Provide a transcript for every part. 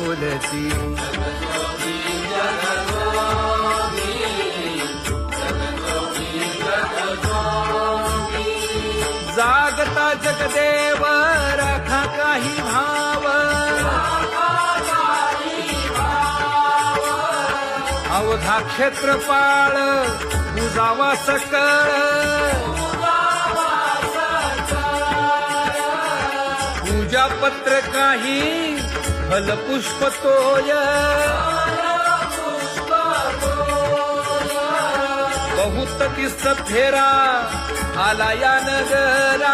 बोलती जागता जगदेव राखा काही भाव अवधा क्षेत्रपाळ बुजावा सकळ पूजा पत्र काही फलपुष्प तोय बहुत तीस फेरा आला या नगरा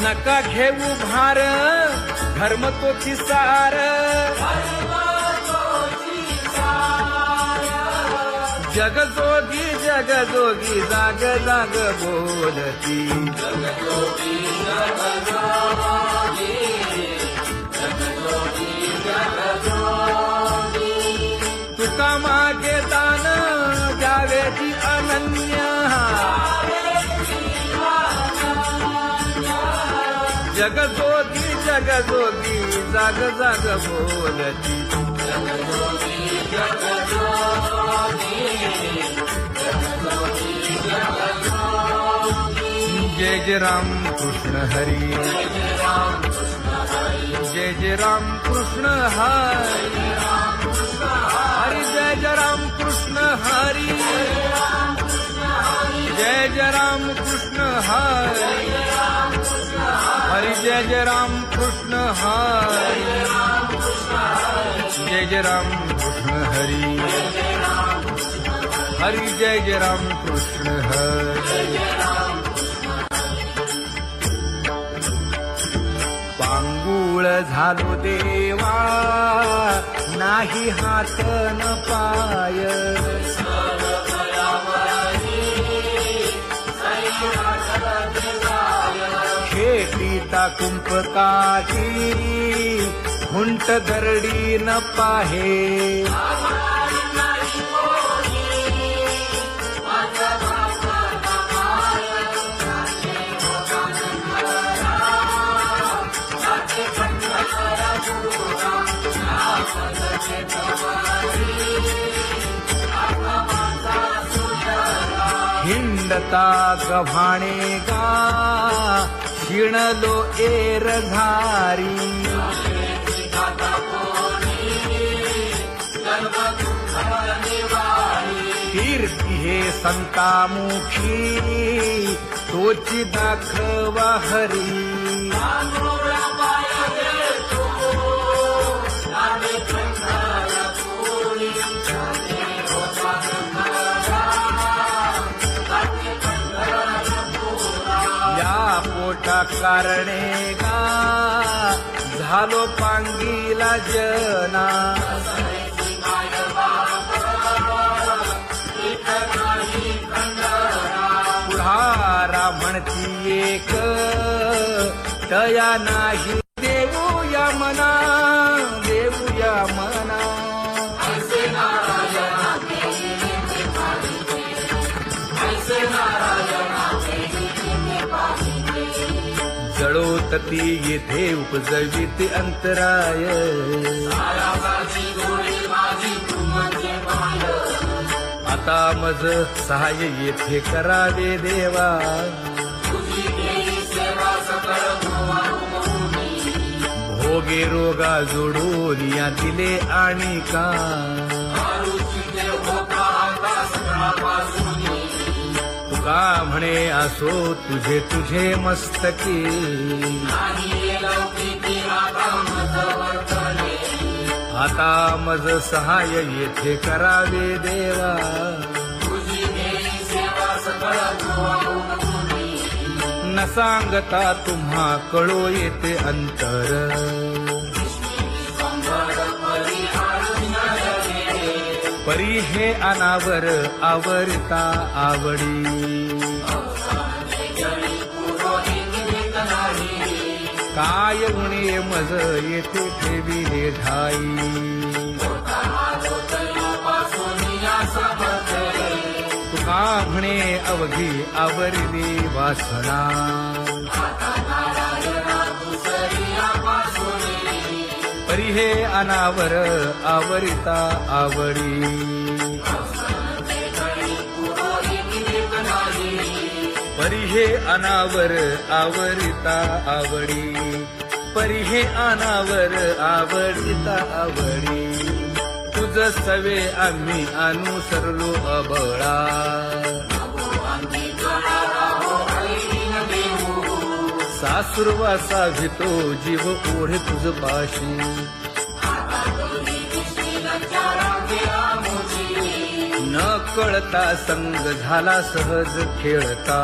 नका घेऊ भार धर्म तो सार जगजोगी जगजोगी जाग जाग बोलती तुका मागे दान द्यावेची अनन्य जगजोगी जगजोगी जाग जाग बोलती जय जय राम कृष्ण हरी जय जय राम कृष्ण हरी हरि जय जय राम कृष्ण हरी जय जय राम कृष्ण हरी हरि जय जय राम कृष्ण हरी जय जय राम कृष्ण हरी हरि जय जय राम कृष्ण हरी पांगुळ झालो देवा नाही हात न पाय खेटीता कुंपकाची हुंट दरडी न पाहे हिंडता गव्हाणे गा शिणलो एर घारी कीर्ती हे संतामुखी तोची दाखवा हरी पोटा कारणे गा झालो पांगीला जना पुढारा म्हणती एक तया नाही देऊया मना देऊया मना जळोतती येथे उपजविते अंतराय आता मज सहाय्य येथे करावे देवा भोगे रोगा जोडून या दिले आणि का तुका म्हणे असो तुझे तुझे मस्तकी आता मज सहाय येथे करावे देवा न सांगता तुम्हा कळो येते अंतर परी हे अनावर आवरता आवडी काय उणे मज येथे ठेविले ठाई तुका म्हणे अवघी आवरली वासना परी हे अनावर आवरिता आवडी परी हे अनावर आवरिता आवडी परी हे अनावर आवडिता आवडी तुझ सवे आम्ही अनुसरलो अबळा सासुरवासा भितो जीव ओढे तुझ पाशी न कळता संग झाला सहज खेळता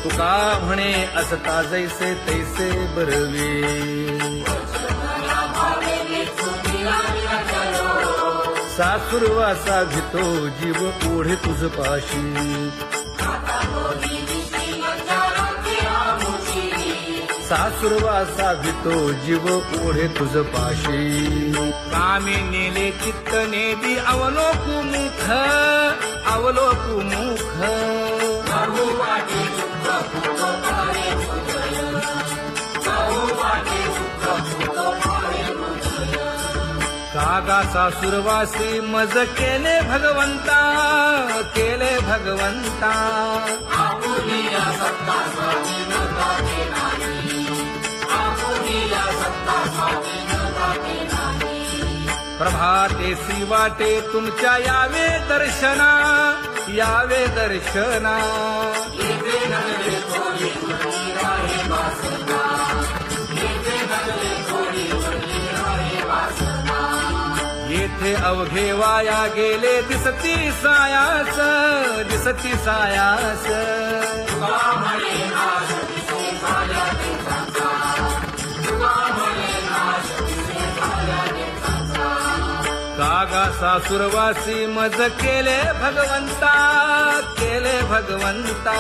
तुका म्हणे असता जैसे तैसे बरवे सासुरवासा भितो जीव ओढे तुझ पाशी सासुरवासा भितो जीव ओढे तुझ पाशी कामे नेले चित्त नेदी अवलोकु मुख अवलोकु मुख कागा सासुरवासी मज केले भगवंता केले भगवंता प्रभाते सी वाटे तुमच्या यावे दर्शना यावे दर्शना येथे अवघे वाया गेले दिसती सायास दिसती सायास कागा सासुरवासी मज केले भगवंता केले भगवंता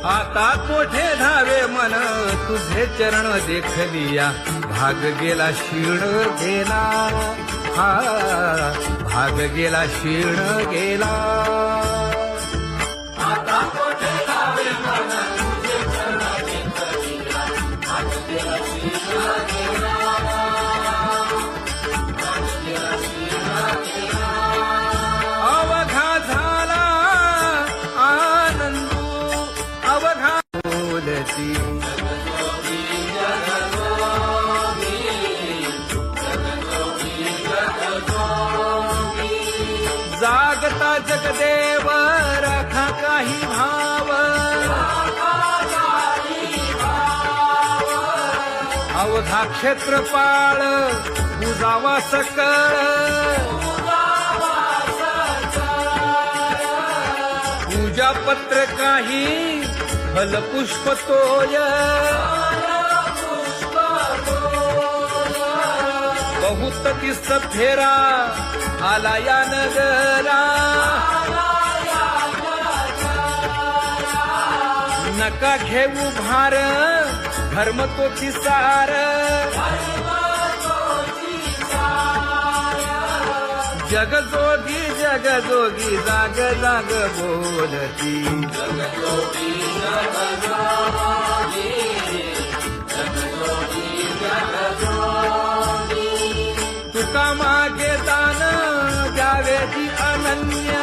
आता कोठे धावे मन तुझे चरण देखलिया भाग गेला क्षीण गेला हा भाग गेला क्षीण गेला आता कोठे धावे मन तुझे चरण देखलिया भाग गेला क्षीण गेला अवघा झाला आनंदू अवघा बोलती जागता जगदेव राखा काही भाव अवघा क्षेत्रपाळ पूजावा सकळ पूजा पत्र काही फलपुष्प तोय बहुत दिस फेरा आला या नगरा नका घेऊ भार धर्म तो सार जगजोगी जगजोगी जाग जाग बोलती तुका मागे दान द्यावेची अनन्य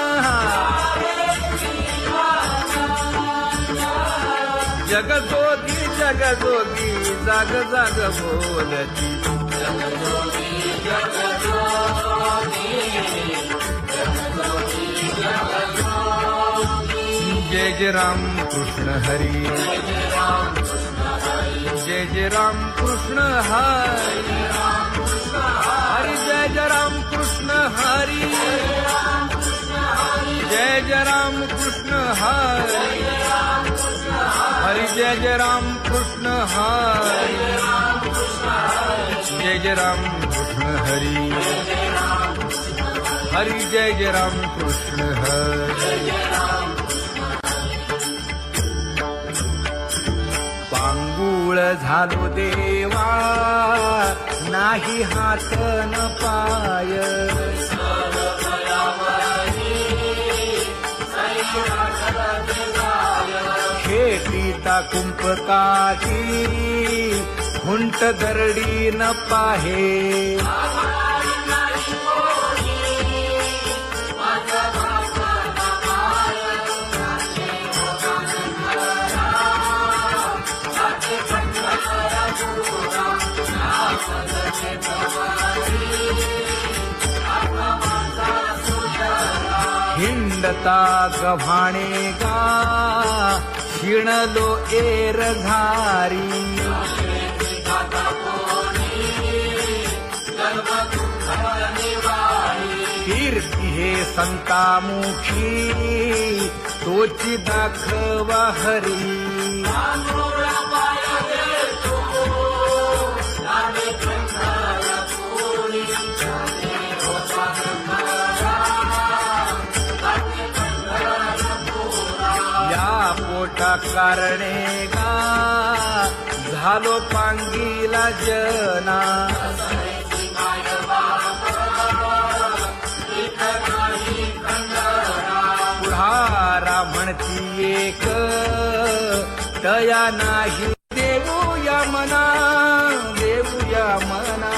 जगजोगी जगजोगी जाग जाग बोलती जय जय राम कृष्ण हरी जय जय राम कृष्ण हरी हरि जय जय राम कृष्ण हरी जय जय राम कृष्ण हरी हरि जय जय राम कृष्ण हरी जय जय राम कृष्ण हरी हरि जय जय राम कृष्ण हरी पांगुळ झालो देवा ना नाही हात न पाय शेतीता कुंपकाची हुंट दरडी न पाहे हिंडता गव्हाणे गा शिणलो एर घारी कीर्ती हे संतामुखी तोची दाखवा हरी पोटा कारणे गा झालो पांगीला जना पुढारा म्हणती एक तया नाही देऊया मना देऊया मना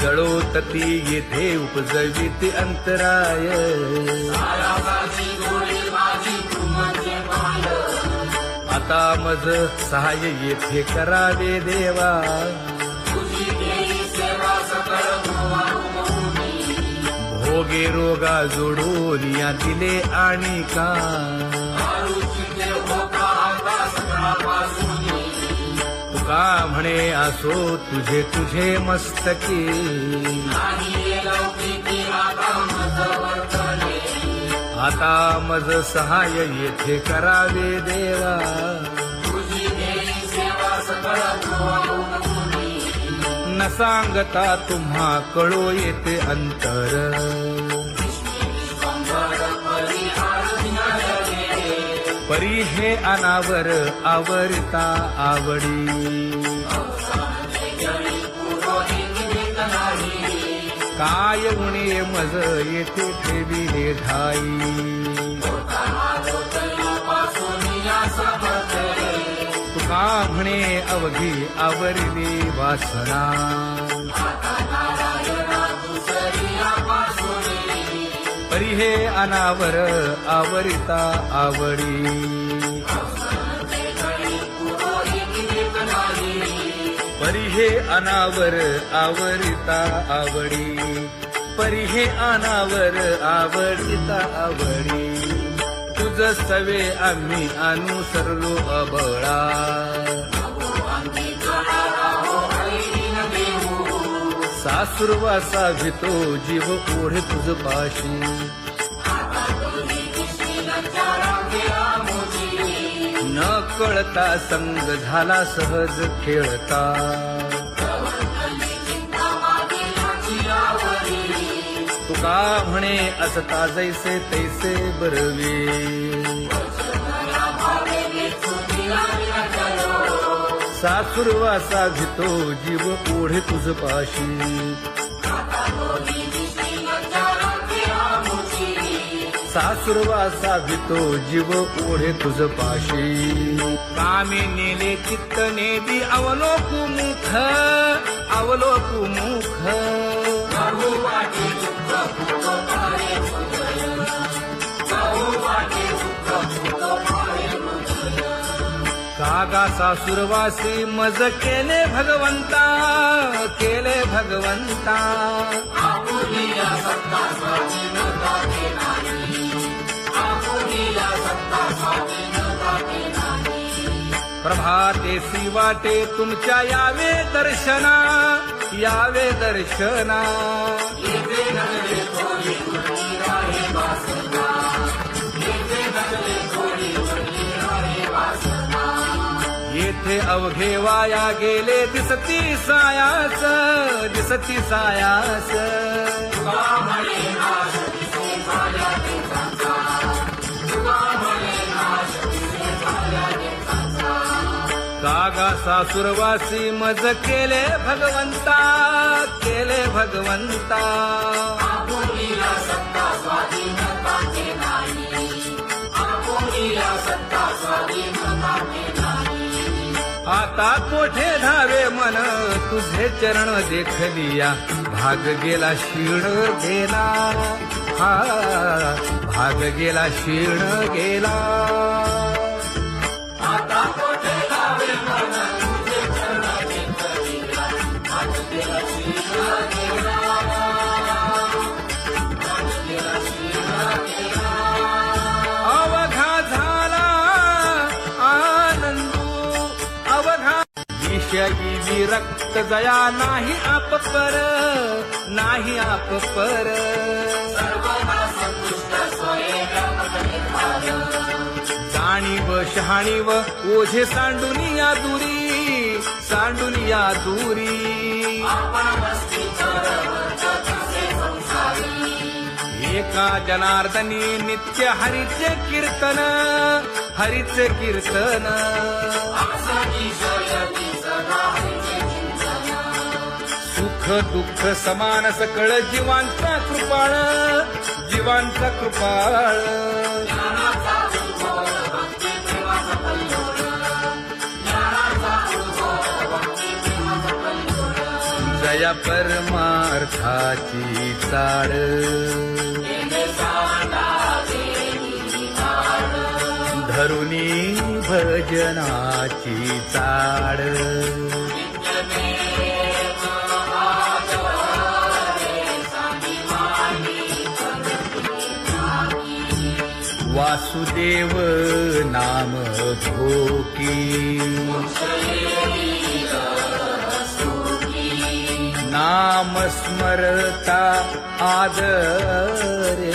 जळोतती येथे उपजविते अंतराय आता मज सहाय्य येथे करावे देवा भोगे रोगा जोडून या दिले आणि का तुका म्हणे असो तुझे तुझे मस्तकी आता मज सहाय्य येथे करावे देवा न सांगता तुम्हा कळो येते अंतर परी हे अनावर आवरता आवडी काय उणे मज येथे ठेविले ठाई तुका म्हणे अवघी आवरली वासना परी हे अनावर आवरिता आवडी परी हे अनावर आवरिता आवडी परी हे अनावर आवडिता आवडी तुझ सवे आम्ही अनुसरलो अबळा सासुरवासा भितो जीव ओढे तुझ पाशी न कळता संग झाला सहज खेळता तुका म्हणे असता जैसे तैसे बरवे सासुरवासा भितो जीव ओढे तुझ पाशी सासुरवासा भितो जीव ओढे तुझ पाशी कामी नेले चित्त नेदी अवलोकु मुख अवलोकु मुख कागा सासुरवासी मज केले भगवंता केले भगवंता प्रभातेसी वाटे तुमच्या यावे दर्शना यावे दर्शना येथे अवघे वाया गेले दिसती सायास दिसती सायास सासुरवासी मज केले भगवंता, केले भगवंता. आपुलीला सत्ता स्वाधीनताचे नाही, आपुलीला सत्ता स्वाधीनताचे नाही. आता कोठे धावे मन तुझे चरण देखलिया, भाग गेला क्षीण गेला, हा भाग गेला क्षीण गेला. आता कोठे गावे मन तुझे चरण देखलिया, भाग गेला क्षीण गेला, भाग गेला क्षीण गेला. अवघा झाला आनंदू अवघा, विषयी विरक्त जया नाही आपपर, नाही आपपर. सर्वदा संतुष्ट स्वयं निर्धार, जाणीव शहाणीव ओझे सांडुनिया दुरी, सांडुनिया दुरी. आपण मस्ती चरवत तुझे संसारी. एका जनार्दनी नित्य हरीचे कीर्तन, हरीचे कीर्तन. आपसाची शयती सदा हरीचे चिंतन. सुख दुःख समान सकळ जीवांचा कृपाळ, जीवांचा कृपाळ. ज्ञानाचा उद्भव भक्ती प्रेमाचा कल्लोळ, ज्ञानाचा उद्भव भक्ती प्रेमाचा कल्लोळ. जया परमार्थाची चाळ, येणे सांडा देवी काळ. धरुणी भजनाची चाळ. नित्यनेम आचरे सांगी मांडी करती नामी. वासुदेव नाम भोकी, नाम स्मरता आदरे.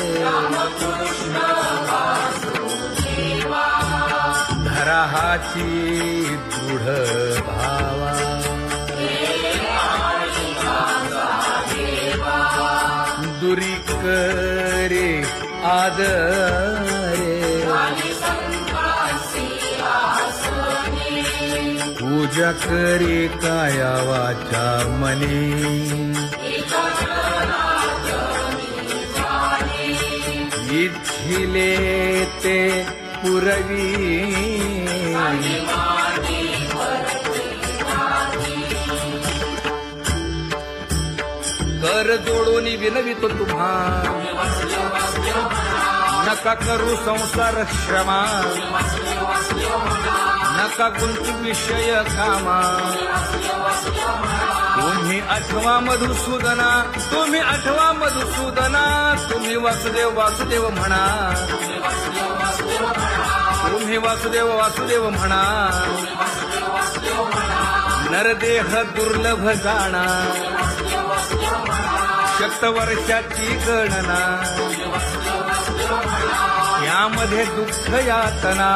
धराहाची दृढ भावा, दुरी करे आदरे. पूजा करे काया वाचा मने, इच्छिले ते पुरवी. कर जोडून विनवितो तुम्हा, नका करू संसार श्रमा, नका गुंतू विषय कामा. तुम्ही आठवा मधुसूदना, तुम्ही आठवा मधुसूदना. तुम्ही वासुदेव वासुदेव म्हणा, तुम्ही वासुदेव वासुदेव म्हणा. नरदेह दुर्लभ जाणा, शतवर्षाची गणना. यामध्ये दुःख यातना.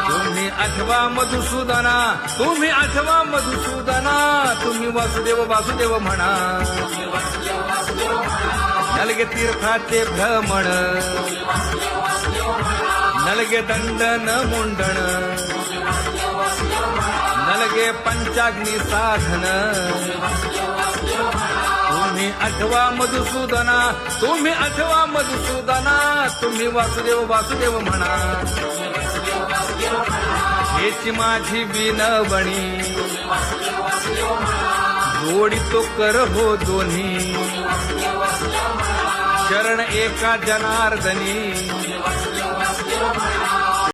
तुम्ही आठवा मधुसूदना, तुम्ही आठवा मधुसूदना. तुम्ही वासुदेव वासुदेव म्हणा. नलगे तीर्थाचे भ्रमण, नलगे दंडन मुंडण, नलगे पंचाग्नी साधन. तुम्ही आठवा मधुसूदना, तुम्ही आठवा मधुसूदना. तुम्ही वासुदेव वासुदेव म्हणा. हेची माझी विनवणी, जोडितो कर हो दोन्ही. शरण एका जनार्दनी,